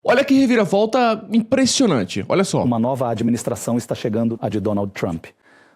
Olha que reviravolta impressionante, olha só. Uma nova administração está chegando, a de Donald Trump.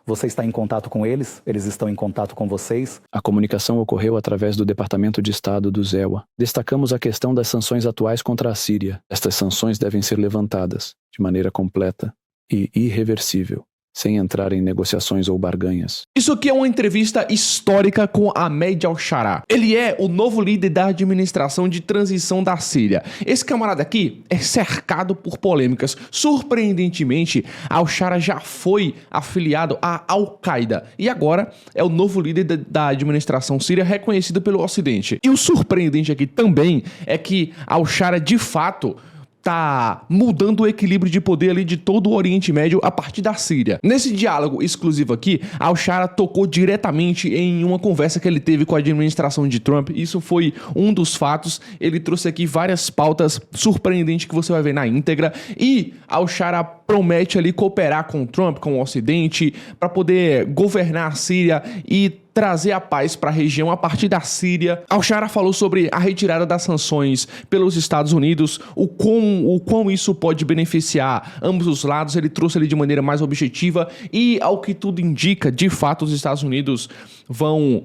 Você está em contato com eles estão em contato com vocês. A comunicação ocorreu através do Departamento de Estado do ZEWA. Destacamos a questão das sanções atuais contra a Síria. Estas sanções devem ser levantadas de maneira completa e irreversível, sem entrar em negociações ou barganhas. Isso aqui é uma entrevista histórica com Ahmed al-Shara. Ele é o novo líder da administração de transição da Síria. Esse camarada aqui é cercado por polêmicas. Surpreendentemente, al-Shara já foi afiliado à Al-Qaeda e agora é o novo líder da administração síria reconhecido pelo Ocidente. E o surpreendente aqui também é que al-Shara de fato tá mudando o equilíbrio de poder ali de todo o Oriente Médio a partir da Síria. Nesse diálogo exclusivo aqui, al-Shara tocou diretamente em uma conversa que ele teve com a administração de Trump. Isso foi um dos fatos. Ele trouxe aqui várias pautas surpreendentes que você vai ver na íntegra. E al-Shara promete ali cooperar com Trump, com o Ocidente, para poder governar a Síria e trazer a paz para a região a partir da Síria. Al-Shara falou sobre a retirada das sanções pelos Estados Unidos, o quão isso pode beneficiar ambos os lados. Ele trouxe ali de maneira mais objetiva e, ao que tudo indica, de fato os Estados Unidos vão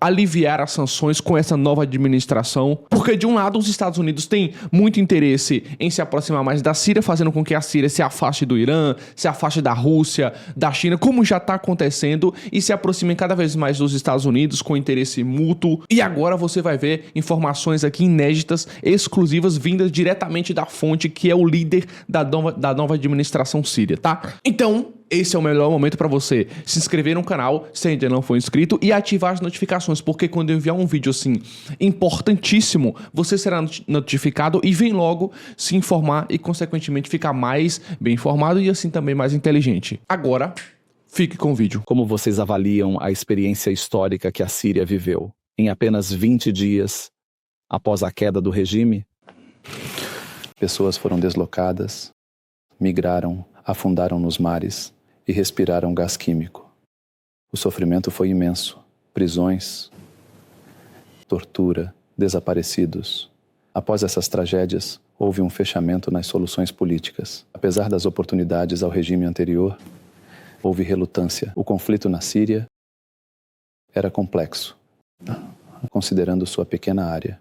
aliviar as sanções com essa nova administração, porque de um lado os Estados Unidos têm muito interesse em se aproximar mais da Síria, fazendo com que a Síria se afaste do Irã, se afaste da Rússia, da China, como já está acontecendo, e se aproximem cada vez mais dos Estados Unidos com interesse mútuo. E agora você vai ver informações aqui inéditas, exclusivas, vindas diretamente da fonte que é o líder da nova administração síria, tá? Então, esse é o melhor momento para você se inscrever no canal, se ainda não for inscrito, e ativar as notificações, porque quando eu enviar um vídeo assim importantíssimo, você será notificado e vem logo se informar e, consequentemente, ficar mais bem informado e assim também mais inteligente. Agora, fique com o vídeo. Como vocês avaliam a experiência histórica que a Síria viveu em apenas 20 dias após a queda do regime? Pessoas foram deslocadas, migraram, afundaram nos mares e respiraram gás químico. O sofrimento foi imenso. Prisões, tortura, desaparecidos. Após essas tragédias, houve um fechamento nas soluções políticas. Apesar das oportunidades ao regime anterior, houve relutância. O conflito na Síria era complexo, considerando sua pequena área.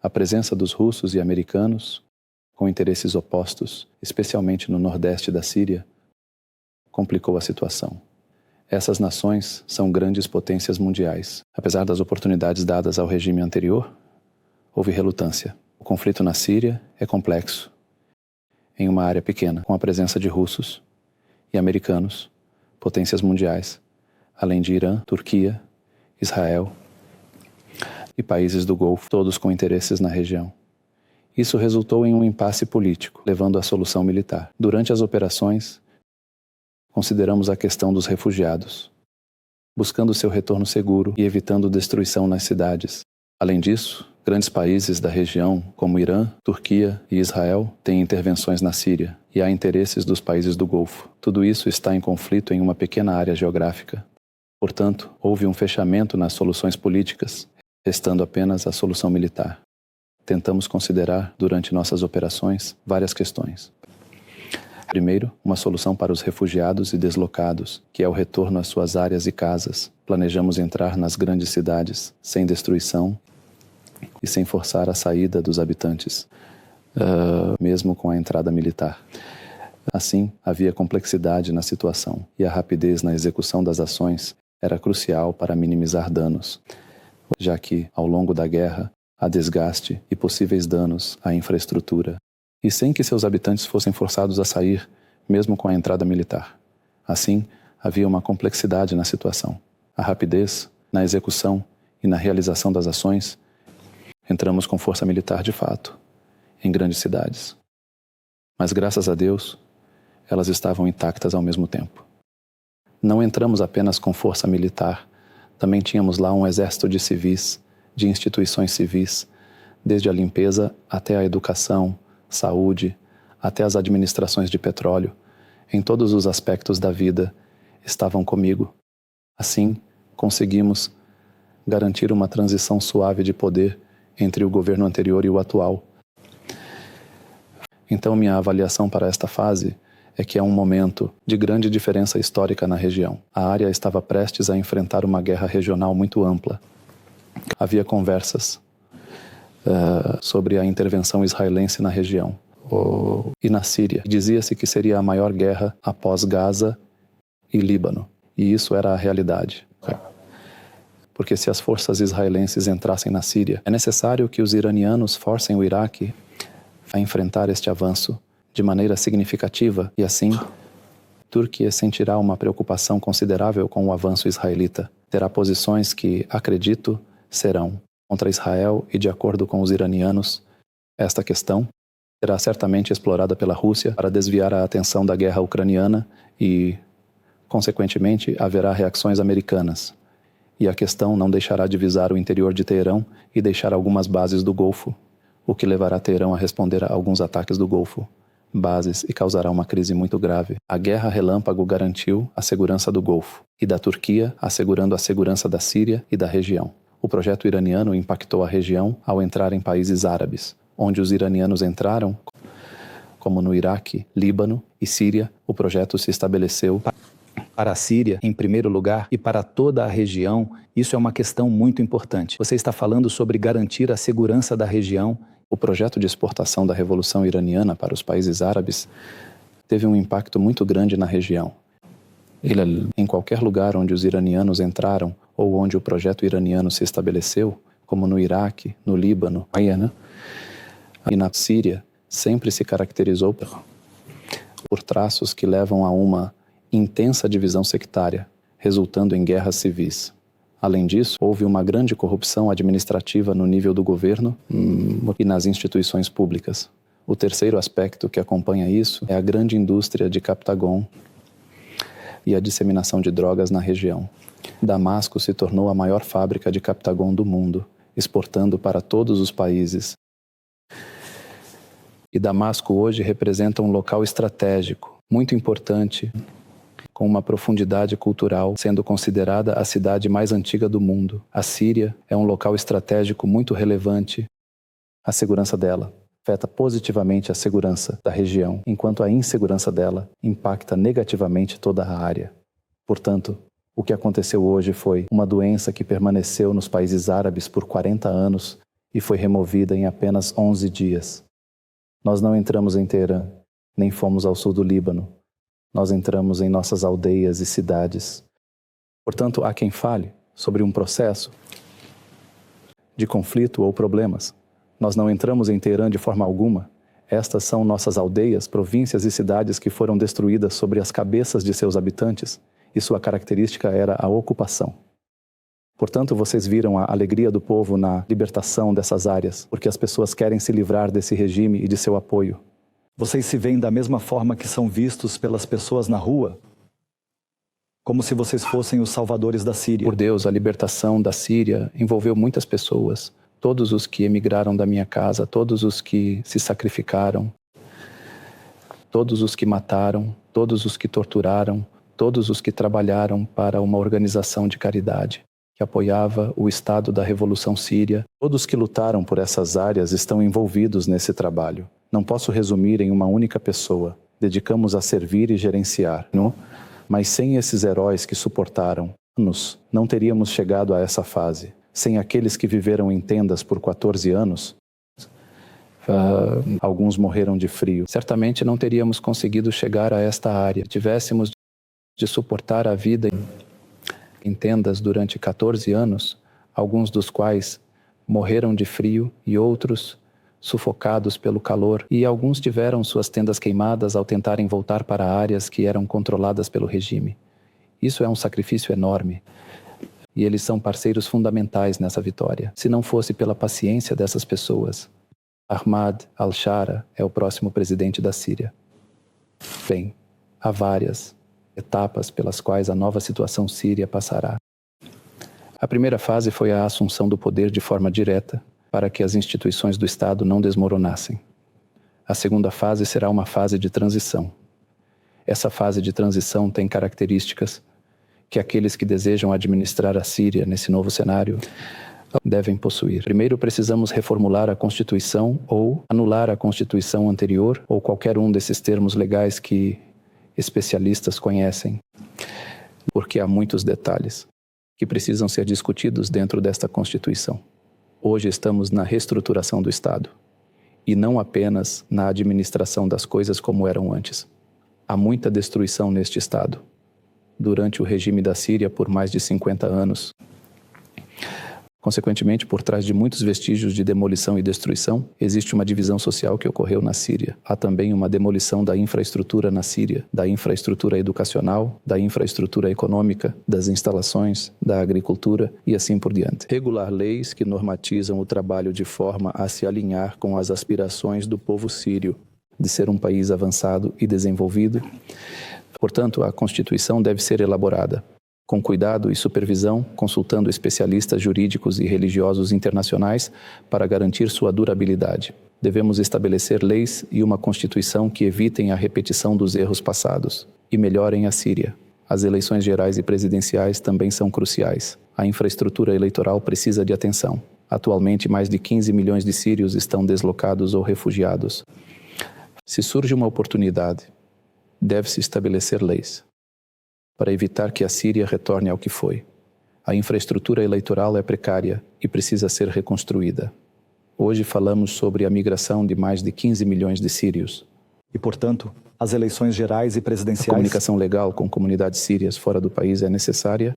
A presença dos russos e americanos, com interesses opostos, especialmente no nordeste da Síria, complicou a situação. Essas nações são grandes potências mundiais. Apesar das oportunidades dadas ao regime anterior, houve relutância. O conflito na Síria é complexo, em uma área pequena, com a presença de russos e americanos, potências mundiais, além de Irã, Turquia, Israel e países do Golfo, todos com interesses na região. Isso resultou em um impasse político, levando à solução militar. Durante as operações, consideramos a questão dos refugiados, buscando seu retorno seguro e evitando destruição nas cidades. Além disso, grandes países da região, como Irã, Turquia e Israel, têm intervenções na Síria, e há interesses dos países do Golfo. Tudo isso está em conflito em uma pequena área geográfica. Portanto, houve um fechamento nas soluções políticas, restando apenas a solução militar. Tentamos considerar, durante nossas operações, várias questões. Primeiro, uma solução para os refugiados e deslocados, que é o retorno às suas áreas e casas. Planejamos entrar nas grandes cidades, sem destruição e sem forçar a saída dos habitantes, mesmo com a entrada militar. Assim, havia complexidade na situação e a rapidez na execução das ações era crucial para minimizar danos, já que, ao longo da guerra, há desgaste e possíveis danos à infraestrutura, e sem que seus habitantes fossem forçados a sair, mesmo com a entrada militar. Assim, havia uma complexidade na situação. A rapidez na execução e na realização das ações, entramos com força militar de fato, em grandes cidades. Mas, graças a Deus, elas estavam intactas ao mesmo tempo. Não entramos apenas com força militar, também tínhamos lá um exército de civis, de instituições civis, desde a limpeza até a educação, saúde, até as administrações de petróleo, em todos os aspectos da vida, estavam comigo. Assim, conseguimos garantir uma transição suave de poder entre o governo anterior e o atual. Então, minha avaliação para esta fase é que é um momento de grande diferença histórica na região. A área estava prestes a enfrentar uma guerra regional muito ampla. Havia conversas sobre a intervenção israelense na região. E na Síria, dizia-se que seria a maior guerra após Gaza e Líbano. E isso era a realidade. Porque se as forças israelenses entrassem na Síria, é necessário que os iranianos forcem o Iraque a enfrentar este avanço de maneira significativa e assim Turquia sentirá uma preocupação considerável com o avanço israelita. Terá posições que, acredito, serão contra Israel e, de acordo com os iranianos, esta questão será certamente explorada pela Rússia para desviar a atenção da guerra ucraniana e, consequentemente, haverá reações americanas. E a questão não deixará de visar o interior de Teherão e deixar algumas bases do Golfo, o que levará Teherão a responder a alguns ataques do Golfo, bases, e causará uma crise muito grave. A guerra relâmpago garantiu a segurança do Golfo e da Turquia, assegurando a segurança da Síria e da região. O projeto iraniano impactou a região ao entrar em países árabes, onde os iranianos entraram, como no Iraque, Líbano e Síria. O projeto se estabeleceu para a Síria, em primeiro lugar, e para toda a região. Isso é uma questão muito importante. Você está falando sobre garantir a segurança da região. O projeto de exportação da Revolução Iraniana para os países árabes teve um impacto muito grande na região. Em qualquer lugar onde os iranianos entraram ou onde o projeto iraniano se estabeleceu, como no Iraque, no Líbano e na Síria, sempre se caracterizou por traços que levam a uma intensa divisão sectária, resultando em guerras civis. Além disso, houve uma grande corrupção administrativa no nível do governo e nas instituições públicas. O terceiro aspecto que acompanha isso é a grande indústria de Captagon e a disseminação de drogas na região. Damasco se tornou a maior fábrica de Captagon do mundo, exportando para todos os países. E Damasco hoje representa um local estratégico, muito importante, com uma profundidade cultural, sendo considerada a cidade mais antiga do mundo. A Síria é um local estratégico muito relevante. A segurança dela afeta positivamente a segurança da região, enquanto a insegurança dela impacta negativamente toda a área. Portanto, o que aconteceu hoje foi uma doença que permaneceu nos países árabes por 40 anos e foi removida em apenas 11 dias. Nós não entramos em Teherã, nem fomos ao sul do Líbano. Nós entramos em nossas aldeias e cidades. Portanto, há quem fale sobre um processo de conflito ou problemas. Nós não entramos em Teherã de forma alguma. Estas são nossas aldeias, províncias e cidades que foram destruídas sobre as cabeças de seus habitantes, e sua característica era a ocupação. Portanto, vocês viram a alegria do povo na libertação dessas áreas, porque as pessoas querem se livrar desse regime e de seu apoio. Vocês se veem da mesma forma que são vistos pelas pessoas na rua? Como se vocês fossem os salvadores da Síria. Por Deus, a libertação da Síria envolveu muitas pessoas. Todos os que emigraram da minha casa, todos os que se sacrificaram, todos os que mataram, todos os que torturaram, todos os que trabalharam para uma organização de caridade que apoiava o Estado da Revolução Síria. Todos que lutaram por essas áreas estão envolvidos nesse trabalho. Não posso resumir em uma única pessoa. Dedicamos a servir e gerenciar, não? Mas sem esses heróis que suportaram anos, não teríamos chegado a essa fase. Sem aqueles que viveram em tendas por 14 anos, alguns morreram de frio. Certamente não teríamos conseguido chegar a esta área. Tivéssemos de suportar a vida em tendas durante 14 anos, alguns dos quais morreram de frio e outros sufocados pelo calor, e alguns tiveram suas tendas queimadas ao tentarem voltar para áreas que eram controladas pelo regime. Isso é um sacrifício enorme. E eles são parceiros fundamentais nessa vitória. Se não fosse pela paciência dessas pessoas, Ahmad al-Shara é o próximo presidente da Síria. Bem, há várias etapas pelas quais a nova situação síria passará. A primeira fase foi a assunção do poder de forma direta, para que as instituições do Estado não desmoronassem. A segunda fase será uma fase de transição. Essa fase de transição tem características que aqueles que desejam administrar a Síria nesse novo cenário devem possuir. Primeiro, precisamos reformular a Constituição ou anular a Constituição anterior ou qualquer um desses termos legais que especialistas conhecem, porque há muitos detalhes que precisam ser discutidos dentro desta Constituição. Hoje estamos na reestruturação do Estado e não apenas na administração das coisas como eram antes. Há muita destruição neste Estado. Durante o regime da Síria por mais de 50 anos. Consequentemente, por trás de muitos vestígios de demolição e destruição, existe uma divisão social que ocorreu na Síria. Há também uma demolição da infraestrutura na Síria, da infraestrutura educacional, da infraestrutura econômica, das instalações, da agricultura e assim por diante. Regular leis que normatizam o trabalho de forma a se alinhar com as aspirações do povo sírio, de ser um país avançado e desenvolvido. Portanto, a Constituição deve ser elaborada com cuidado e supervisão, consultando especialistas jurídicos e religiosos internacionais para garantir sua durabilidade. Devemos estabelecer leis e uma Constituição que evitem a repetição dos erros passados e melhorem a Síria. As eleições gerais e presidenciais também são cruciais. A infraestrutura eleitoral precisa de atenção. Atualmente, mais de 15 milhões de sírios estão deslocados ou refugiados. Se surge uma oportunidade, deve-se estabelecer leis para evitar que a Síria retorne ao que foi. A infraestrutura eleitoral é precária e precisa ser reconstruída. Hoje falamos sobre a migração de mais de 15 milhões de sírios. E, portanto, as eleições gerais e presidenciais... A comunicação legal com comunidades sírias fora do país é necessária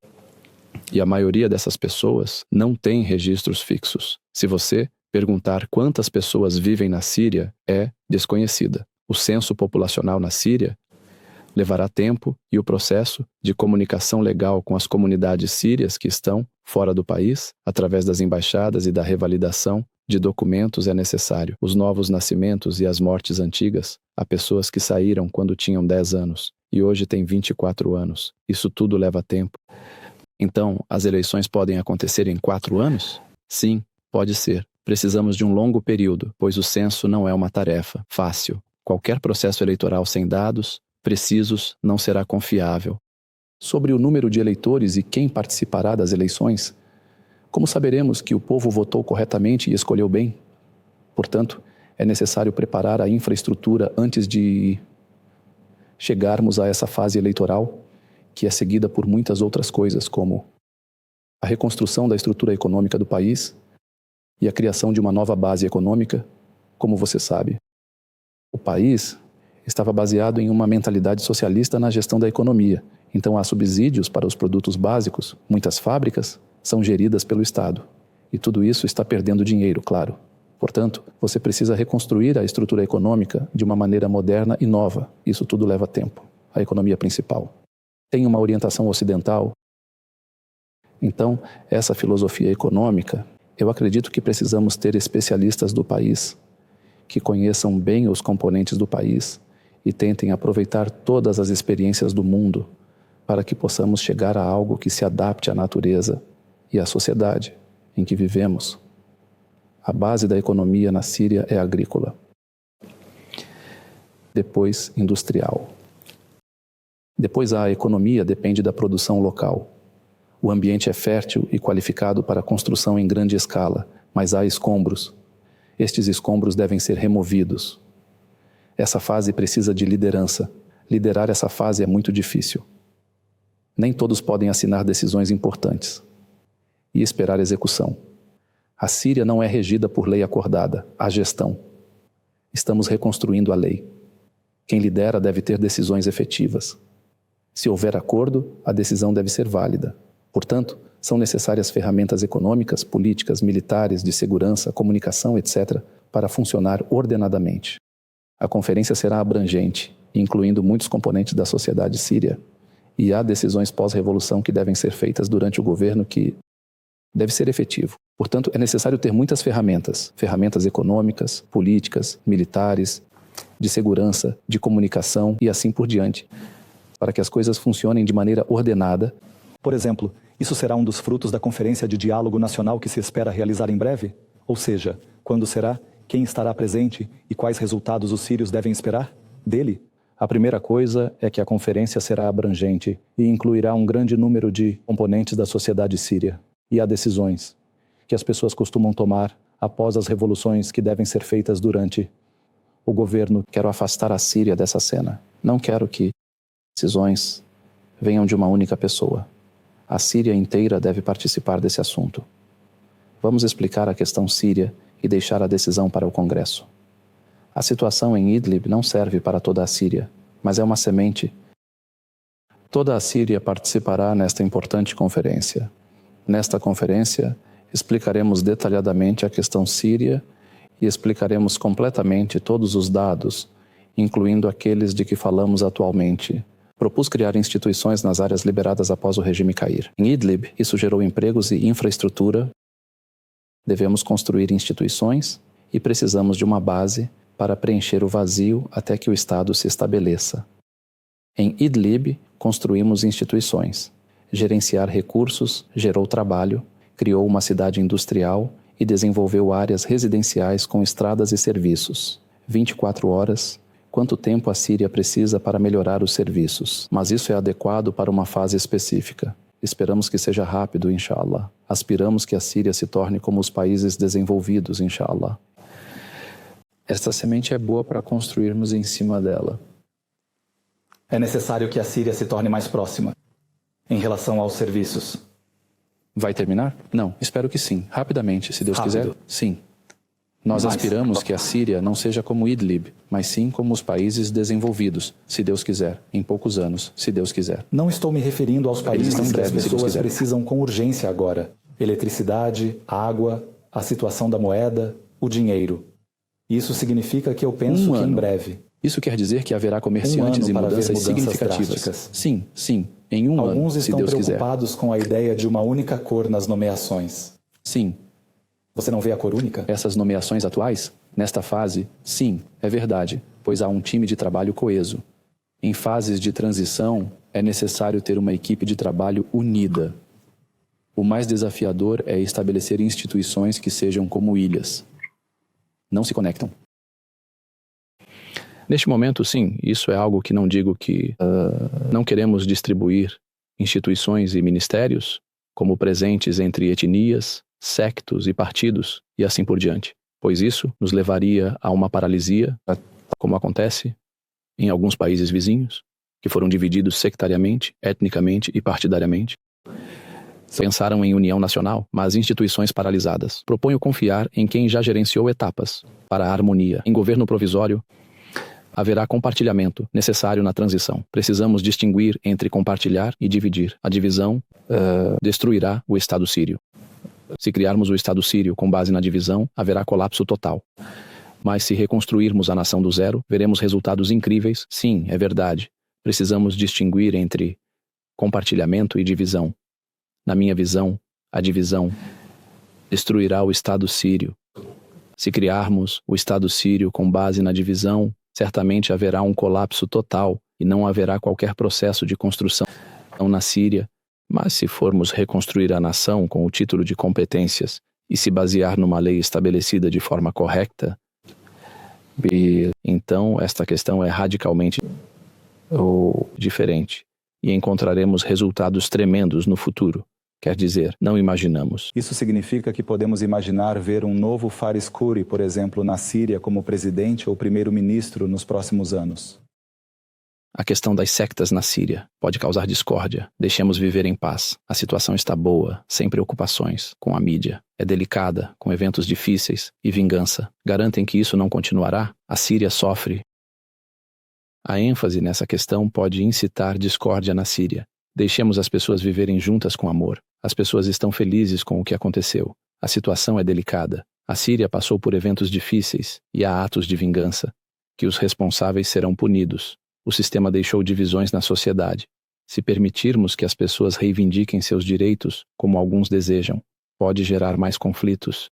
e a maioria dessas pessoas não tem registros fixos. Se você perguntar quantas pessoas vivem na Síria, é desconhecida. O censo populacional na Síria levará tempo e o processo de comunicação legal com as comunidades sírias que estão fora do país, através das embaixadas e da revalidação de documentos é necessário. Os novos nascimentos e as mortes antigas, há pessoas que saíram quando tinham 10 anos e hoje têm 24 anos. Isso tudo leva tempo. Então, as eleições podem acontecer em 4 anos? Sim, pode ser. Precisamos de um longo período, pois o censo não é uma tarefa fácil. Qualquer processo eleitoral sem dados precisos não será confiável. Sobre o número de eleitores e quem participará das eleições, como saberemos que o povo votou corretamente e escolheu bem? Portanto, é necessário preparar a infraestrutura antes de chegarmos a essa fase eleitoral, que é seguida por muitas outras coisas, como a reconstrução da estrutura econômica do país e a criação de uma nova base econômica. Como você sabe, o país estava baseado em uma mentalidade socialista na gestão da economia. Então há subsídios para os produtos básicos, muitas fábricas são geridas pelo Estado. E tudo isso está perdendo dinheiro, claro. Portanto, você precisa reconstruir a estrutura econômica de uma maneira moderna e nova. Isso tudo leva tempo. A economia principal tem uma orientação ocidental. Então, essa filosofia econômica, eu acredito que precisamos ter especialistas do país que conheçam bem os componentes do país e tentem aproveitar todas as experiências do mundo para que possamos chegar a algo que se adapte à natureza e à sociedade em que vivemos. A base da economia na Síria é agrícola. Depois, industrial. Depois, a economia depende da produção local. O ambiente é fértil e qualificado para a construção em grande escala, mas há escombros. Estes escombros devem ser removidos. Essa fase precisa de liderança. Liderar essa fase é muito difícil. Nem todos podem assinar decisões importantes e esperar execução. A Síria não é regida por lei acordada, há gestão. Estamos reconstruindo a lei. Quem lidera deve ter decisões efetivas. Se houver acordo, a decisão deve ser válida. Portanto, são necessárias ferramentas econômicas, políticas, militares, de segurança, comunicação, etc., para funcionar ordenadamente. A conferência será abrangente, incluindo muitos componentes da sociedade síria, e há decisões pós-revolução que devem ser feitas durante o governo que deve ser efetivo. Portanto, é necessário ter muitas ferramentas econômicas, políticas, militares, de segurança, de comunicação e assim por diante, para que as coisas funcionem de maneira ordenada. Por exemplo, isso será um dos frutos da Conferência de Diálogo Nacional que se espera realizar em breve? Ou seja, quando será? Quem estará presente e quais resultados os sírios devem esperar dele? A primeira coisa é que a conferência será abrangente e incluirá um grande número de componentes da sociedade síria. E há decisões que as pessoas costumam tomar após as revoluções que devem ser feitas durante o governo. Quero afastar a Síria dessa cena. Não quero que decisões venham de uma única pessoa. A Síria inteira deve participar desse assunto. Vamos explicar a questão síria e deixar a decisão para o Congresso. A situação em Idlib não serve para toda a Síria, mas é uma semente. Toda a Síria participará nesta importante conferência. Nesta conferência, explicaremos detalhadamente a questão síria e explicaremos completamente todos os dados, incluindo aqueles de que falamos atualmente. Propus criar instituições nas áreas liberadas após o regime cair. Em Idlib, isso gerou empregos e infraestrutura. Devemos construir instituições e precisamos de uma base para preencher o vazio até que o Estado se estabeleça. Em Idlib, construímos instituições. Gerenciar recursos gerou trabalho, criou uma cidade industrial e desenvolveu áreas residenciais com estradas e serviços. 24 horas. Quanto tempo a Síria precisa para melhorar os serviços? Mas isso é adequado para uma fase específica. Esperamos que seja rápido, inshallah. Aspiramos que a Síria se torne como os países desenvolvidos, inshallah. Esta semente é boa para construirmos em cima dela. É necessário que a Síria se torne mais próxima em relação aos serviços. Vai terminar? Não, espero que sim. Rapidamente, se Deus Rápido. quiser, sim. Nós aspiramos que a Síria não seja como Idlib, mas sim como os países desenvolvidos, se Deus quiser, em poucos anos, se Deus quiser. Não estou me referindo aos países estão em que as breve, se Deus pessoas quiser. precisam com urgência agora. Eletricidade, água, a situação da moeda, o dinheiro. Isso significa que eu penso que em breve. Isso quer dizer que haverá comerciantes e para ver mudanças mudanças significativas. drásticas. Sim, sim, em um ano, Alguns se estão Deus quiser. preocupados com a ideia de uma única cor nas nomeações. Sim, Você não vê a cor única? essas nomeações atuais, nesta fase, sim, é verdade, pois há um time de trabalho coeso. Em fases de transição, é necessário ter uma equipe de trabalho unida. O mais desafiador é estabelecer instituições que sejam como ilhas. Não se conectam. Neste momento, sim, isso é algo que não digo que não queremos distribuir instituições e ministérios como presentes entre etnias, sectos e partidos e assim por diante, pois isso nos levaria a uma paralisia, como acontece em alguns países vizinhos, que foram divididos sectariamente, etnicamente e partidariamente. Pensaram em união nacional, mas instituições paralisadas. Proponho confiar em quem já gerenciou etapas para a harmonia. Em governo provisório, haverá compartilhamento necessário na transição. Precisamos distinguir entre compartilhar e dividir. A divisão destruirá o Estado sírio. Se criarmos o Estado sírio com base na divisão, haverá colapso total. Mas se reconstruirmos a nação do zero, veremos resultados incríveis. Sim, é verdade. Precisamos distinguir entre compartilhamento e divisão. Na minha visão, a divisão destruirá o Estado sírio. Se criarmos o Estado sírio com base na divisão, certamente haverá um colapso total e não haverá qualquer processo de construção na Síria. Mas se formos reconstruir a nação com o título de competências e se basear numa lei estabelecida de forma correta, então esta questão é radicalmente diferente e encontraremos resultados tremendos no futuro. Quer dizer, não imaginamos. Isso significa que podemos imaginar ver um novo Faris Kuri, por exemplo, na Síria como presidente ou primeiro-ministro nos próximos anos. A questão das sectas na Síria pode causar discórdia. Deixemos viver em paz. A situação está boa, sem preocupações, com a mídia. É delicada, com eventos difíceis e vingança. Garantem que isso não continuará? A Síria sofre. A ênfase nessa questão pode incitar discórdia na Síria. Deixemos as pessoas viverem juntas com amor. As pessoas estão felizes com o que aconteceu. A situação é delicada. A Síria passou por eventos difíceis e há atos de vingança, que os responsáveis serão punidos. O sistema deixou divisões na sociedade. Se permitirmos que as pessoas reivindiquem seus direitos, como alguns desejam, pode gerar mais conflitos.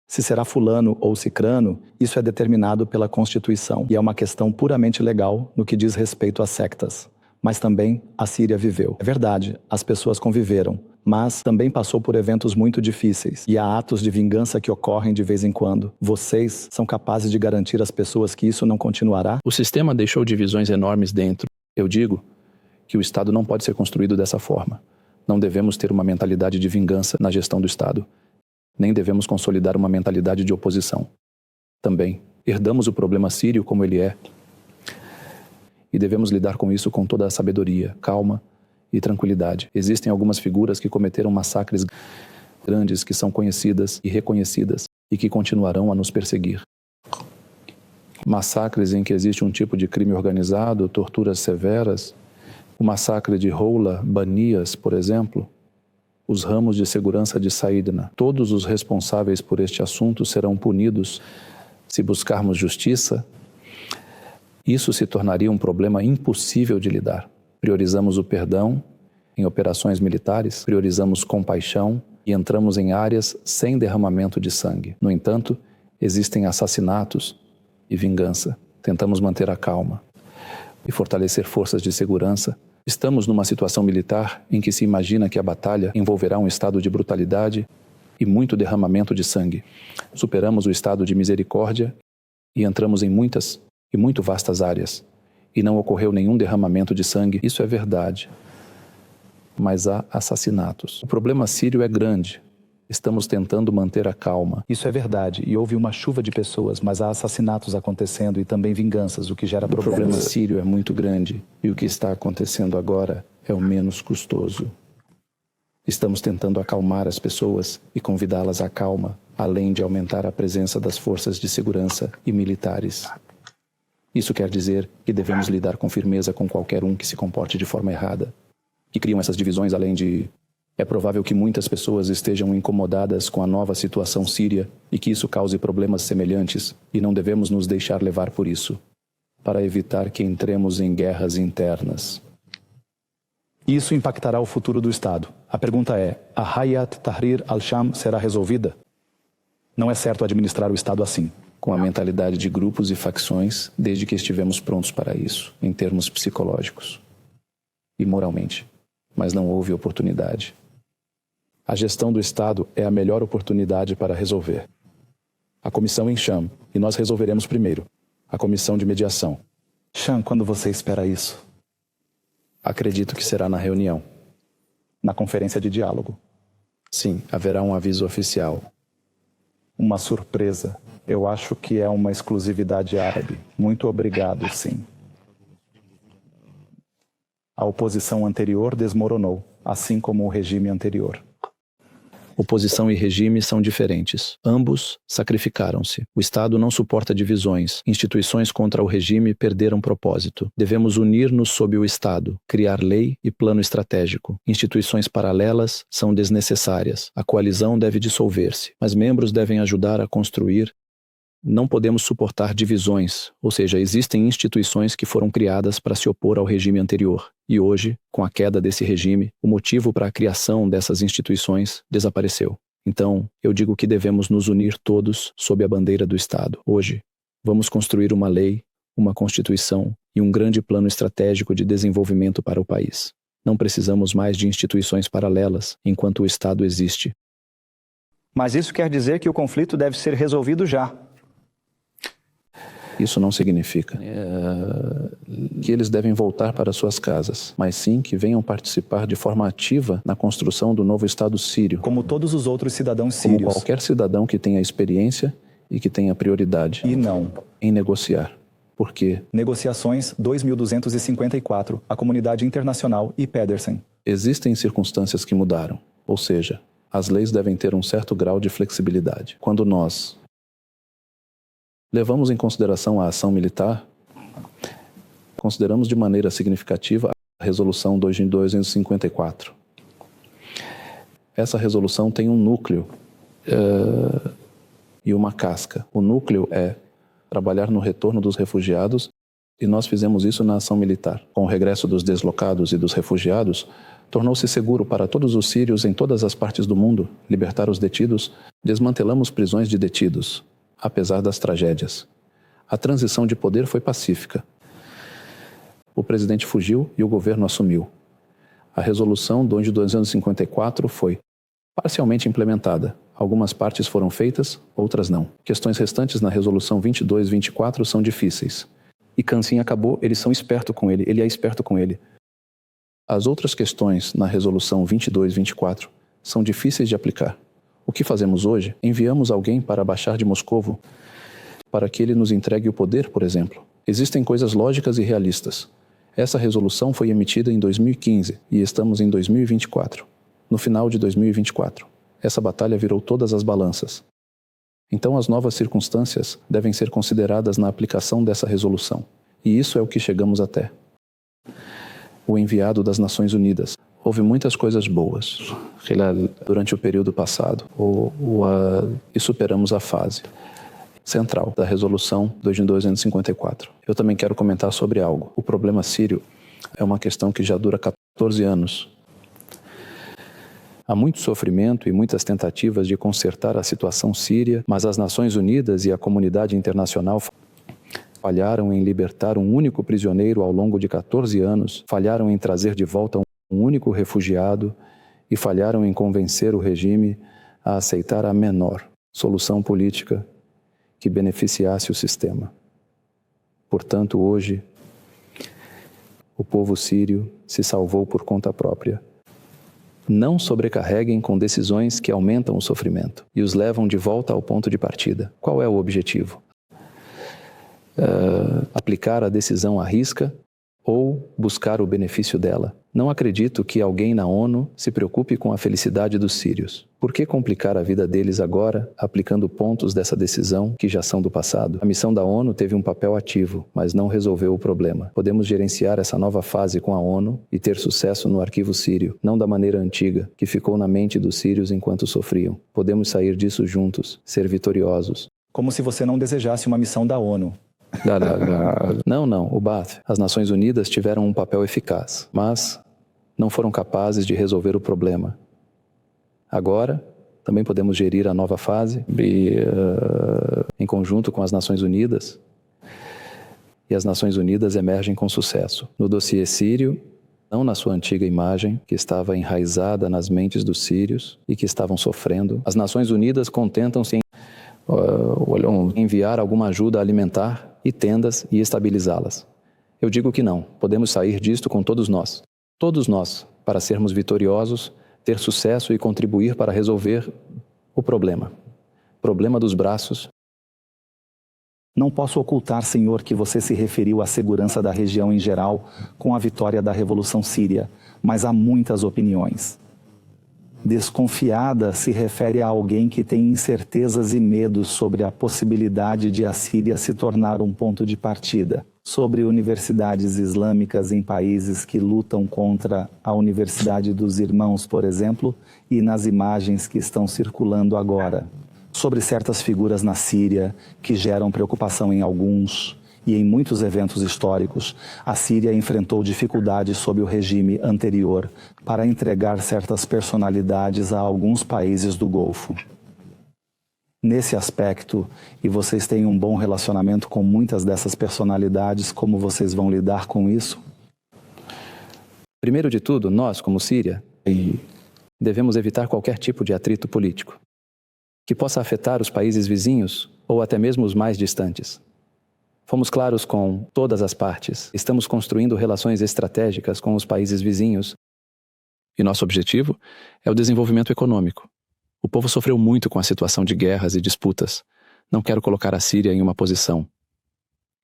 Se será fulano ou cicrano, isso é determinado pela Constituição e é uma questão puramente legal no que diz respeito às sectas. Mas também a Síria viveu. É verdade, as pessoas conviveram, mas também passou por eventos muito difíceis e há atos de vingança que ocorrem de vez em quando. Vocês são capazes de garantir às pessoas que isso não continuará? O sistema deixou divisões enormes dentro. Eu digo que o Estado não pode ser construído dessa forma. Não devemos ter uma mentalidade de vingança na gestão do Estado. Nem devemos consolidar uma mentalidade de oposição. Também, herdamos o problema sírio como ele é. E devemos lidar com isso com toda a sabedoria, calma e tranquilidade. Existem algumas figuras que cometeram massacres grandes que são conhecidas e reconhecidas e que continuarão a nos perseguir. Massacres em que existe um tipo de crime organizado, torturas severas. O massacre de Roula, Banias, por exemplo. Os ramos de segurança de Saidna. Todos os responsáveis por este assunto serão punidos se buscarmos justiça. Isso se tornaria um problema impossível de lidar. Priorizamos o perdão em operações militares, priorizamos compaixão e entramos em áreas sem derramamento de sangue. No entanto, existem assassinatos e vingança. Tentamos manter a calma e fortalecer forças de segurança. Estamos numa situação militar em que se imagina que a batalha envolverá um estado de brutalidade e muito derramamento de sangue. Superamos o estado de misericórdia e entramos em muitas e muito vastas áreas. E não ocorreu nenhum derramamento de sangue. Isso é verdade. Mas há assassinatos. O problema sírio é grande. Estamos tentando manter a calma. Isso é verdade, e houve uma chuva de pessoas, mas há assassinatos acontecendo e também vinganças, o que gera problemas. O problema sírio é muito grande, e o que está acontecendo agora é o menos custoso. Estamos tentando acalmar as pessoas e convidá-las à calma, além de aumentar a presença das forças de segurança e militares. Isso quer dizer que devemos lidar com firmeza com qualquer um que se comporte de forma errada, que criam essas divisões além de... É provável que muitas pessoas estejam incomodadas com a nova situação síria e que isso cause problemas semelhantes, e não devemos nos deixar levar por isso, para evitar que entremos em guerras internas. Isso impactará o futuro do Estado. A pergunta é, a Hayat Tahrir al-Sham será resolvida? Não é certo administrar o Estado assim. Com a mentalidade de grupos e facções, desde que estivemos prontos para isso, em termos psicológicos e moralmente. Mas não houve oportunidade. A gestão do Estado é a melhor oportunidade para resolver. A comissão em Sham, e nós resolveremos primeiro. A comissão de mediação. Sham, quando você espera isso? Acredito que será na reunião. Na conferência de diálogo? Sim, haverá um aviso oficial. Uma surpresa. Eu acho que é uma exclusividade árabe. Muito obrigado, sim. A oposição anterior desmoronou, assim como o regime anterior. Oposição e regime são diferentes. Ambos sacrificaram-se. O Estado não suporta divisões. Instituições contra o regime perderam propósito. Devemos unir-nos sob o Estado, criar lei e plano estratégico. Instituições paralelas são desnecessárias. A coalizão deve dissolver-se, mas membros devem ajudar a construir. Não podemos suportar divisões, ou seja, existem instituições que foram criadas para se opor ao regime anterior. E hoje, com a queda desse regime, o motivo para a criação dessas instituições desapareceu. Então, eu digo que devemos nos unir todos sob a bandeira do Estado. Hoje, vamos construir uma lei, uma constituição e um grande plano estratégico de desenvolvimento para o país. Não precisamos mais de instituições paralelas enquanto o Estado existe. Mas isso quer dizer que o conflito deve ser resolvido já. Isso não significa que eles devem voltar para suas casas, mas sim que venham participar de forma ativa na construção do novo Estado sírio. Como todos os outros cidadãos sírios. Como qualquer cidadão que tenha experiência e que tenha prioridade. E não. Em negociar. Por quê? Negociações 2254, a comunidade internacional e Pedersen. Existem circunstâncias que mudaram, ou seja, as leis devem ter um certo grau de flexibilidade. Quando nós levamos em consideração a ação militar, consideramos de maneira significativa a Resolução 2254. Essa resolução tem um núcleo e uma casca. O núcleo é trabalhar no retorno dos refugiados, e nós fizemos isso na ação militar. Com o regresso dos deslocados e dos refugiados, tornou-se seguro para todos os sírios em todas as partes do mundo libertar os detidos. Desmantelamos prisões de detidos, apesar das tragédias. A transição de poder foi pacífica. O presidente fugiu e o governo assumiu. A resolução de 2254 foi parcialmente implementada. Algumas partes foram feitas, outras não. Questões restantes na resolução 2224 são difíceis. E Kansin acabou, eles são espertos com ele é esperto com ele. As outras questões na resolução 2224 são difíceis de aplicar. O que fazemos hoje? Enviamos alguém para baixar de Moscovo para que ele nos entregue o poder, por exemplo. Existem coisas lógicas e realistas. Essa resolução foi emitida em 2015 e estamos em 2024. No final de 2024, essa batalha virou todas as balanças. Então as novas circunstâncias devem ser consideradas na aplicação dessa resolução. E isso é o que chegamos até. O enviado das Nações Unidas. Houve muitas coisas boas durante o período passado e superamos a fase central da resolução 2254. Eu também quero comentar sobre algo. O problema sírio é uma questão que já dura 14 anos. Há muito sofrimento e muitas tentativas de consertar a situação síria, mas as Nações Unidas e a comunidade internacional falharam em libertar um único prisioneiro ao longo de 14 anos, falharam em trazer de volta um único refugiado e falharam em convencer o regime a aceitar a menor solução política que beneficiasse o sistema. Portanto, hoje, o povo sírio se salvou por conta própria. Não sobrecarreguem com decisões que aumentam o sofrimento e os levam de volta ao ponto de partida. Qual é o objetivo? Aplicar a decisão à risca ou buscar o benefício dela. Não acredito que alguém na ONU se preocupe com a felicidade dos sírios. Por que complicar a vida deles agora, aplicando pontos dessa decisão que já são do passado? A missão da ONU teve um papel ativo, mas não resolveu o problema. Podemos gerenciar essa nova fase com a ONU e ter sucesso no arquivo sírio, não da maneira antiga, que ficou na mente dos sírios enquanto sofriam. Podemos sair disso juntos, ser vitoriosos. Como se você não desejasse uma missão da ONU. Não, o BAT. As Nações Unidas tiveram um papel eficaz, mas não foram capazes de resolver o problema. Agora, também podemos gerir a nova fase em conjunto com as Nações Unidas, e as Nações Unidas emergem com sucesso. No dossiê sírio, não na sua antiga imagem, que estava enraizada nas mentes dos sírios e que estavam sofrendo, as Nações Unidas contentam-se em enviar alguma ajuda alimentar e tendas e estabilizá-las. Eu digo que não. Podemos sair disto com todos nós, para sermos vitoriosos, ter sucesso e contribuir para resolver o problema dos braços. Não posso ocultar, Senhor, que você se referiu à segurança da região em geral com a vitória da Revolução Síria, mas há muitas opiniões. Desconfiada se refere a alguém que tem incertezas e medos sobre a possibilidade de a Síria se tornar um ponto de partida, sobre universidades islâmicas em países que lutam contra a Universidade dos Irmãos, por exemplo, e nas imagens que estão circulando agora, sobre certas figuras na Síria que geram preocupação em alguns. E em muitos eventos históricos, a Síria enfrentou dificuldades sob o regime anterior para entregar certas personalidades a alguns países do Golfo. Nesse aspecto, e vocês têm um bom relacionamento com muitas dessas personalidades, como vocês vão lidar com isso? Primeiro de tudo, nós, como Síria, devemos evitar qualquer tipo de atrito político que possa afetar os países vizinhos ou até mesmo os mais distantes. Fomos claros com todas as partes. Estamos construindo relações estratégicas com os países vizinhos. E nosso objetivo é o desenvolvimento econômico. O povo sofreu muito com a situação de guerras e disputas. Não quero colocar a Síria em uma posição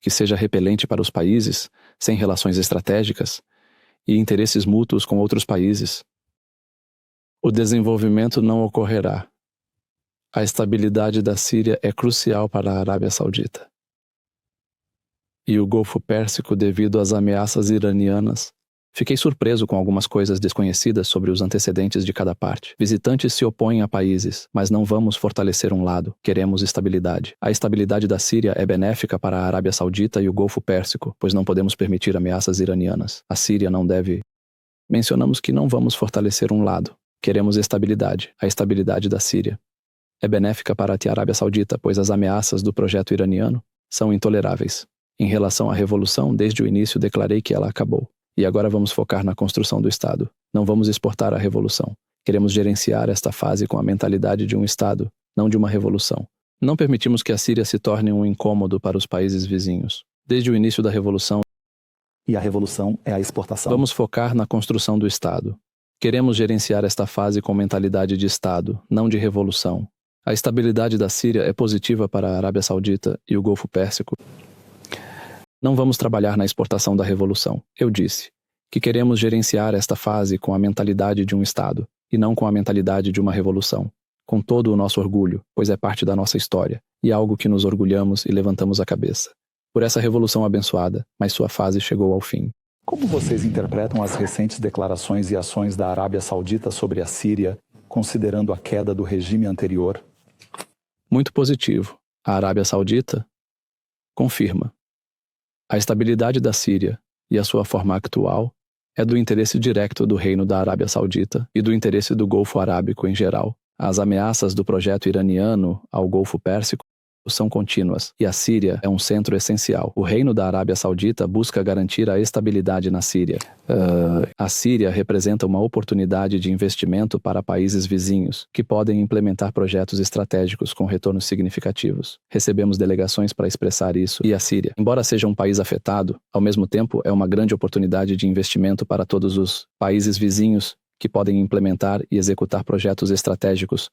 que seja repelente para os países, sem relações estratégicas e interesses mútuos com outros países. O desenvolvimento não ocorrerá. A estabilidade da Síria é crucial para a Arábia Saudita. E o Golfo Pérsico devido às ameaças iranianas. Fiquei surpreso com algumas coisas desconhecidas sobre os antecedentes de cada parte. Visitantes se opõem a países, mas não vamos fortalecer um lado. Queremos estabilidade. A estabilidade da Síria é benéfica para a Arábia Saudita e o Golfo Pérsico, pois não podemos permitir ameaças iranianas. A Síria não deve... Mencionamos que não vamos fortalecer um lado. Queremos estabilidade. A estabilidade da Síria é benéfica para a Arábia Saudita, pois as ameaças do projeto iraniano são intoleráveis. Em relação à revolução, desde o início declarei que ela acabou. E agora vamos focar na construção do Estado. Não vamos exportar a revolução. Queremos gerenciar esta fase com a mentalidade de um Estado, não de uma revolução. Não permitimos que a Síria se torne um incômodo para os países vizinhos. Desde o início da revolução... E a revolução é a exportação. Vamos focar na construção do Estado. Queremos gerenciar esta fase com mentalidade de Estado, não de revolução. A estabilidade da Síria é positiva para a Arábia Saudita e o Golfo Pérsico. Não vamos trabalhar na exportação da revolução. Eu disse que queremos gerenciar esta fase com a mentalidade de um Estado, e não com a mentalidade de uma revolução. Com todo o nosso orgulho, pois é parte da nossa história, e algo que nos orgulhamos e levantamos a cabeça. Por essa revolução abençoada, mas sua fase chegou ao fim. Como vocês interpretam as recentes declarações e ações da Arábia Saudita sobre a Síria, considerando a queda do regime anterior? Muito positivo. A Arábia Saudita confirma. A estabilidade da Síria e a sua forma atual é do interesse direto do Reino da Arábia Saudita e do interesse do Golfo Arábico em geral. As ameaças do projeto iraniano ao Golfo Pérsico são contínuas, e a Síria é um centro essencial. O Reino da Arábia Saudita busca garantir a estabilidade na Síria. A Síria representa uma oportunidade de investimento para países vizinhos, que podem implementar projetos estratégicos com retornos significativos. Recebemos delegações para expressar isso, e a Síria, embora seja um país afetado, ao mesmo tempo é uma grande oportunidade de investimento para todos os países vizinhos que podem implementar e executar projetos estratégicos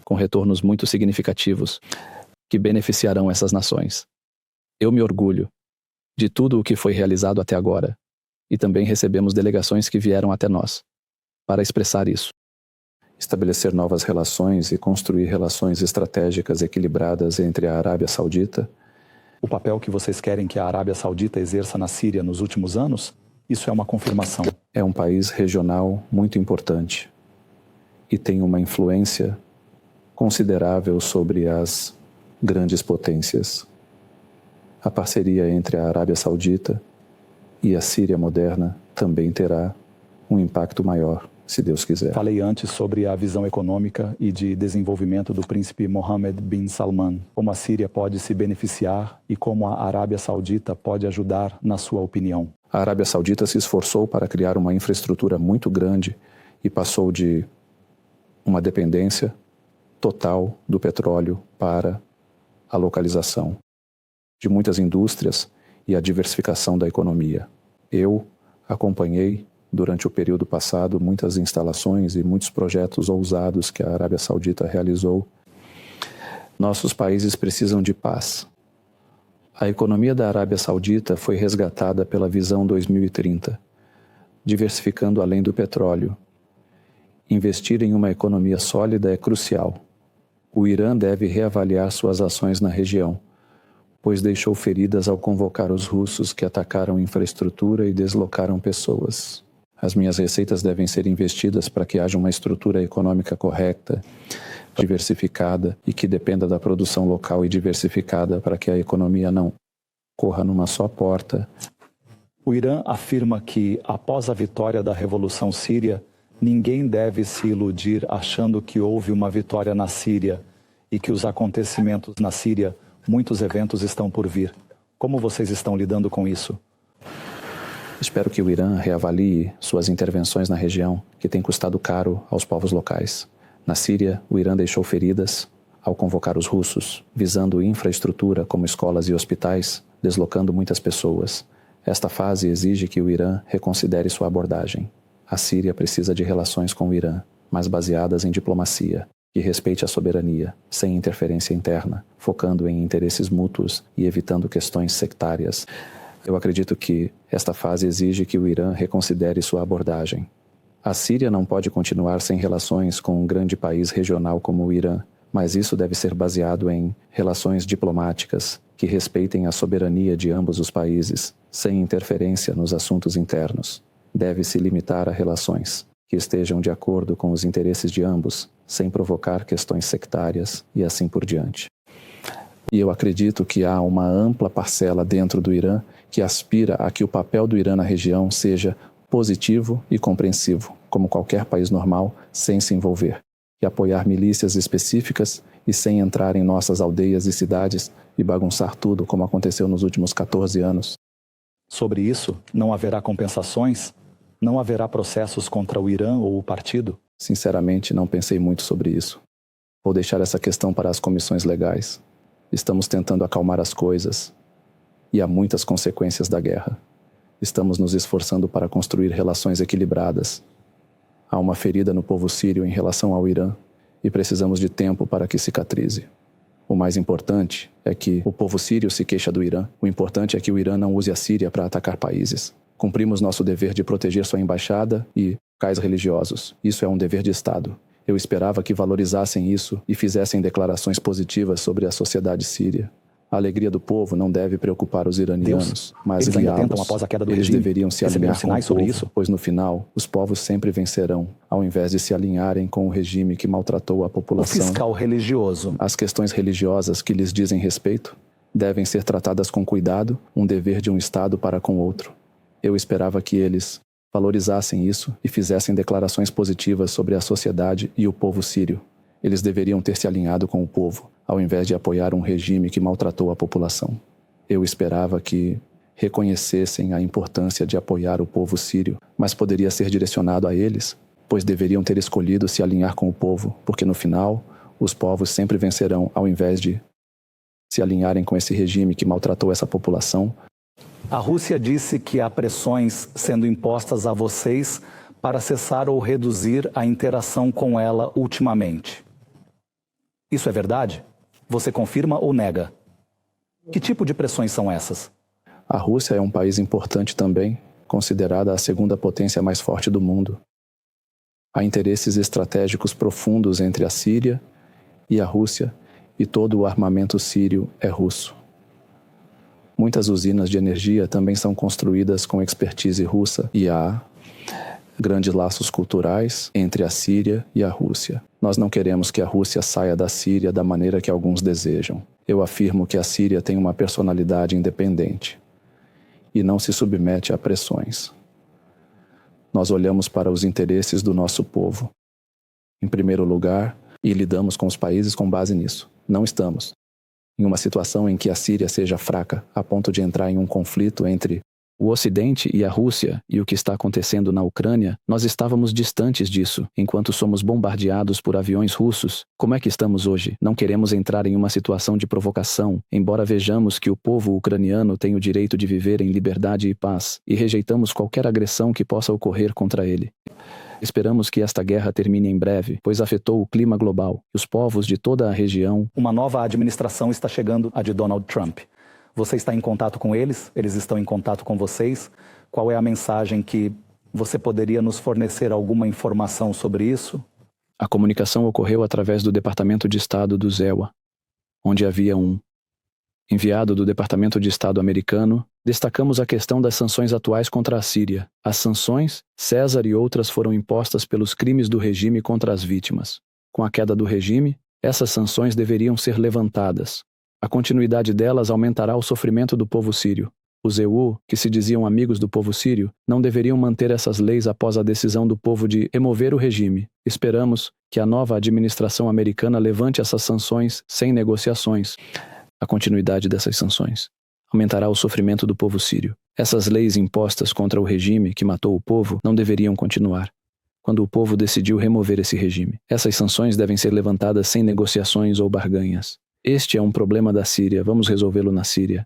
com retornos muito significativos, que beneficiarão essas nações. Eu me orgulho de tudo o que foi realizado até agora, e também recebemos delegações que vieram até nós, para expressar isso. Estabelecer novas relações e construir relações estratégicas equilibradas entre a Arábia Saudita. O papel que vocês querem que a Arábia Saudita exerça na Síria nos últimos anos? Isso é uma confirmação. É um país regional muito importante e tem uma influência considerável sobre as grandes potências. A parceria entre a Arábia Saudita e a Síria moderna também terá um impacto maior, se Deus quiser. Falei antes sobre a visão econômica e de desenvolvimento do príncipe Mohammed bin Salman, como a Síria pode se beneficiar e como a Arábia Saudita pode ajudar, na sua opinião. A Arábia Saudita se esforçou para criar uma infraestrutura muito grande e passou de uma dependência total do petróleo para a localização de muitas indústrias e a diversificação da economia. Eu acompanhei durante o período passado muitas instalações e muitos projetos ousados que a Arábia Saudita realizou. Nossos países precisam de paz. A economia da Arábia Saudita foi resgatada pela Visão 2030, diversificando além do petróleo. Investir em uma economia sólida é crucial. O Irã deve reavaliar suas ações na região, pois deixou feridas ao convocar os russos que atacaram infraestrutura e deslocaram pessoas. As minhas receitas devem ser investidas para que haja uma estrutura econômica correta, diversificada e que dependa da produção local e diversificada para que a economia não corra numa só porta. O Irã afirma que, após a vitória da Revolução Síria, ninguém deve se iludir achando que houve uma vitória na Síria e que os acontecimentos na Síria, muitos eventos estão por vir. Como vocês estão lidando com isso? Espero que o Irã reavalie suas intervenções na região, que tem custado caro aos povos locais. Na Síria, o Irã deixou feridas ao convocar os russos, visando infraestrutura como escolas e hospitais, deslocando muitas pessoas. Esta fase exige que o Irã reconsidere sua abordagem. A Síria precisa de relações com o Irã, mas baseadas em diplomacia, que respeite a soberania, sem interferência interna, focando em interesses mútuos e evitando questões sectárias. Eu acredito que esta fase exige que o Irã reconsidere sua abordagem. A Síria não pode continuar sem relações com um grande país regional como o Irã, mas isso deve ser baseado em relações diplomáticas que respeitem a soberania de ambos os países, sem interferência nos assuntos internos. Deve-se limitar a relações que estejam de acordo com os interesses de ambos, sem provocar questões sectárias e assim por diante. E eu acredito que há uma ampla parcela dentro do Irã que aspira a que o papel do Irã na região seja positivo e compreensivo, como qualquer país normal, sem se envolver, e apoiar milícias específicas e sem entrar em nossas aldeias e cidades e bagunçar tudo, como aconteceu nos últimos 14 anos. Sobre isso, não haverá compensações? Não haverá processos contra o Irã ou o partido? Sinceramente, não pensei muito sobre isso. Vou deixar essa questão para as comissões legais. Estamos tentando acalmar as coisas. E há muitas consequências da guerra. Estamos nos esforçando para construir relações equilibradas. Há uma ferida no povo sírio em relação ao Irã e precisamos de tempo para que cicatrize. O mais importante é que o povo sírio se queixa do Irã. O importante é que o Irã não use a Síria para atacar países. Cumprimos nosso dever de proteger sua embaixada e locais religiosos. Isso é um dever de Estado. Eu esperava que valorizassem isso e fizessem declarações positivas sobre a sociedade síria. A alegria do povo não deve preocupar os iranianos, mas eles ainda tentam após a queda do regime. Eles deveriam se alinhar com o sobre povo, isso? pois no final, os povos sempre vencerão, ao invés de se alinharem com o regime que maltratou a O população. fiscal religioso. As questões religiosas que lhes dizem respeito devem ser tratadas com cuidado, um dever de um Estado para com outro. Eu esperava que eles valorizassem isso e fizessem declarações positivas sobre a sociedade e o povo sírio. Eles deveriam ter se alinhado com o povo, ao invés de apoiar um regime que maltratou a população. Eu esperava que reconhecessem a importância de apoiar o povo sírio, mas poderia ser direcionado a eles, pois deveriam ter escolhido se alinhar com o povo, porque no final, os povos sempre vencerão, ao invés de se alinharem com esse regime que maltratou essa população. A Rússia disse que há pressões sendo impostas a vocês para cessar ou reduzir a interação com ela ultimamente. Isso é verdade? Você confirma ou nega? Que tipo de pressões são essas? A Rússia é um país importante também, considerada a segunda potência mais forte do mundo. Há interesses estratégicos profundos entre a Síria e a Rússia, e todo o armamento sírio é russo. Muitas usinas de energia também são construídas com expertise russa e há grandes laços culturais entre a Síria e a Rússia. Nós não queremos que a Rússia saia da Síria da maneira que alguns desejam. Eu afirmo que a Síria tem uma personalidade independente e não se submete a pressões. Nós olhamos para os interesses do nosso povo, em primeiro lugar, e lidamos com os países com base nisso. Não estamos em uma situação em que a Síria seja fraca, a ponto de entrar em um conflito entre o Ocidente e a Rússia, e o que está acontecendo na Ucrânia. Nós estávamos distantes disso, enquanto somos bombardeados por aviões russos. Como é que estamos hoje? Não queremos entrar em uma situação de provocação, embora vejamos que o povo ucraniano tem o direito de viver em liberdade e paz, e rejeitamos qualquer agressão que possa ocorrer contra ele. Esperamos que esta guerra termine em breve, pois afetou o clima global e os povos de toda a região. Uma nova administração está chegando, a de Donald Trump. Você está em contato com eles? Eles estão em contato com vocês? Qual é a mensagem que você poderia nos fornecer alguma informação sobre isso? A comunicação ocorreu através do Departamento de Estado do ZEWA, onde havia um enviado do Departamento de Estado americano. Destacamos a questão das sanções atuais contra a Síria. As sanções, César e outras foram impostas pelos crimes do regime contra as vítimas. Com a queda do regime, essas sanções deveriam ser levantadas. A continuidade delas aumentará o sofrimento do povo sírio. Os EU, que se diziam amigos do povo sírio, não deveriam manter essas leis após a decisão do povo de remover o regime. Esperamos que a nova administração americana levante essas sanções sem negociações. A continuidade dessas sanções aumentará o sofrimento do povo sírio. Essas leis impostas contra o regime que matou o povo não deveriam continuar. Quando o povo decidiu remover esse regime, essas sanções devem ser levantadas sem negociações ou barganhas. Este é um problema da Síria, vamos resolvê-lo na Síria.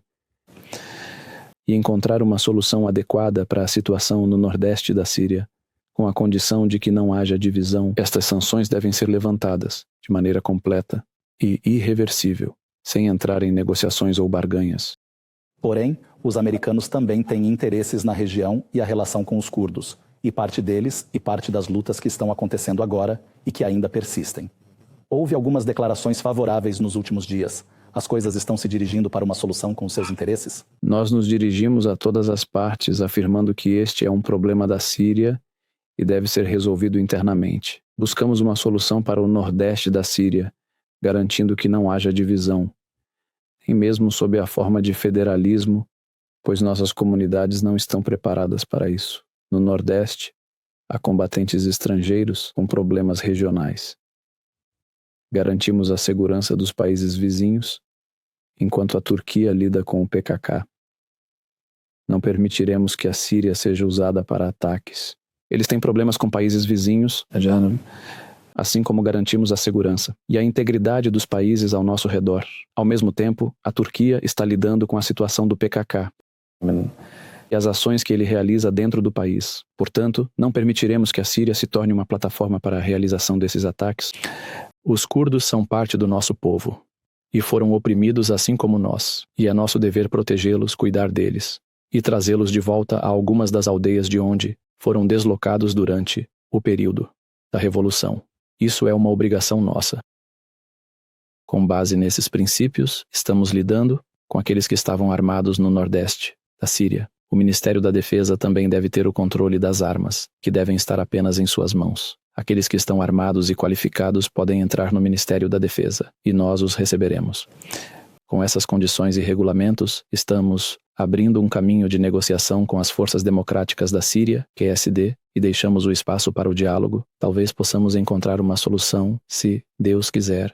E encontrar uma solução adequada para a situação no nordeste da Síria, com a condição de que não haja divisão. Estas sanções devem ser levantadas de maneira completa e irreversível, sem entrar em negociações ou barganhas. Porém, os americanos também têm interesses na região e a relação com os curdos, e parte deles e parte das lutas que estão acontecendo agora e que ainda persistem. Houve algumas declarações favoráveis nos últimos dias. As coisas estão se dirigindo para uma solução com os seus interesses? Nós nos dirigimos a todas as partes, afirmando que este é um problema da Síria e deve ser resolvido internamente. Buscamos uma solução para o nordeste da Síria, garantindo que não haja divisão, nem mesmo sob a forma de federalismo, pois nossas comunidades não estão preparadas para isso. No nordeste, há combatentes estrangeiros com problemas regionais. Garantimos a segurança dos países vizinhos, enquanto a Turquia lida com o PKK. Não permitiremos que a Síria seja usada para ataques. Eles têm problemas com países vizinhos, assim como garantimos a segurança e a integridade dos países ao nosso redor. Ao mesmo tempo, a Turquia está lidando com a situação do PKK. e as ações que ele realiza dentro do país. Portanto, não permitiremos que a Síria se torne uma plataforma para a realização desses ataques. Os curdos são parte do nosso povo e foram oprimidos assim como nós, e é nosso dever protegê-los, cuidar deles e trazê-los de volta a algumas das aldeias de onde foram deslocados durante o período da Revolução. Isso é uma obrigação nossa. Com base nesses princípios, estamos lidando com aqueles que estavam armados no nordeste da Síria. O Ministério da Defesa também deve ter o controle das armas, que devem estar apenas em suas mãos. Aqueles que estão armados e qualificados podem entrar no Ministério da Defesa, e nós os receberemos. Com essas condições e regulamentos, estamos abrindo um caminho de negociação com as forças democráticas da Síria, QSD, e deixamos o espaço para o diálogo. Talvez possamos encontrar uma solução, se Deus quiser.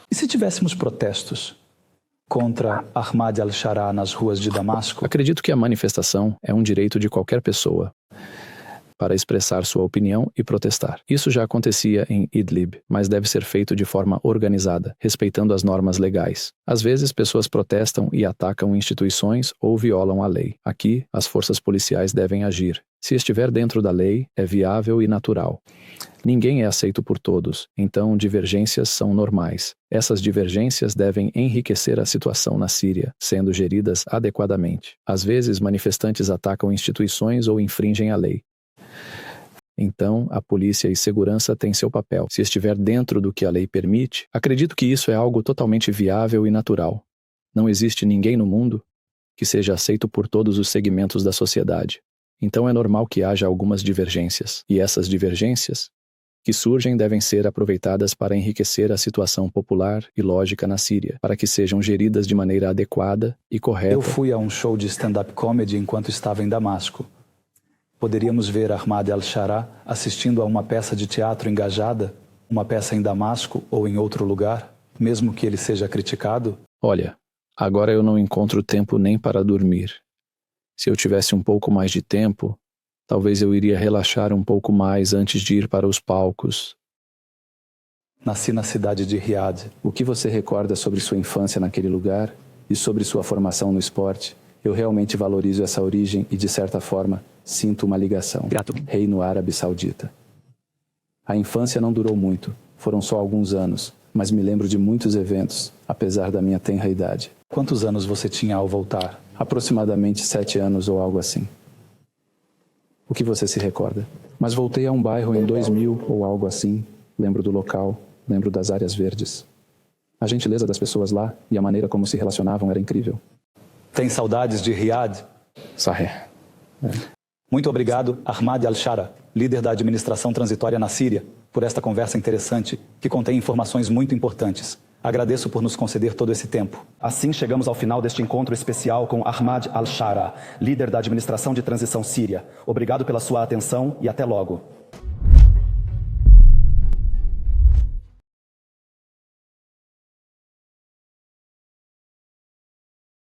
E se tivéssemos protestos contra Ahmad al-Shara nas ruas de Damasco? Acredito que a manifestação é um direito de qualquer pessoa para expressar sua opinião e protestar. Isso já acontecia em Idlib, mas deve ser feito de forma organizada, respeitando as normas legais. Às vezes, pessoas protestam e atacam instituições ou violam a lei. Aqui, as forças policiais devem agir. Se estiver dentro da lei, é viável e natural. Ninguém é aceito por todos, então divergências são normais. Essas divergências devem enriquecer a situação na Síria, sendo geridas adequadamente. Às vezes, manifestantes atacam instituições ou infringem a lei. Então, a polícia e segurança têm seu papel. Se estiver dentro do que a lei permite, acredito que isso é algo totalmente viável e natural. Não existe ninguém no mundo que seja aceito por todos os segmentos da sociedade. Então é normal que haja algumas divergências. E essas divergências que surgem devem ser aproveitadas para enriquecer a situação popular e lógica na Síria, para que sejam geridas de maneira adequada e correta. Eu fui a um show de stand-up comedy enquanto estava em Damasco. Poderíamos ver Ahmad al-Shara assistindo a uma peça de teatro engajada, uma peça em Damasco ou em outro lugar, mesmo que ele seja criticado? Olha, agora eu não encontro tempo nem para dormir. Se eu tivesse um pouco mais de tempo, talvez eu iria relaxar um pouco mais antes de ir para os palcos. Nasci na cidade de Riad. O que você recorda sobre sua infância naquele lugar e sobre sua formação no esporte? Eu realmente valorizo essa origem e, de certa forma, sinto uma ligação. Grato. Reino Árabe Saudita. A infância não durou muito, foram só alguns anos, mas me lembro de muitos eventos, apesar da minha tenra idade. Quantos anos você tinha ao voltar? Aproximadamente 7 anos ou algo assim. O que você se recorda? Mas voltei a um bairro em 2000 ou algo assim. Lembro do local, lembro das áreas verdes. A gentileza das pessoas lá e a maneira como se relacionavam era incrível. Tem saudades de Riad? Sahih. Muito obrigado, Ahmad al-Shara, líder da administração transitória na Síria, por esta conversa interessante que contém informações muito importantes. Agradeço por nos conceder todo esse tempo. Assim chegamos ao final deste encontro especial com Ahmad al-Shara, líder da administração de transição síria. Obrigado pela sua atenção e até logo.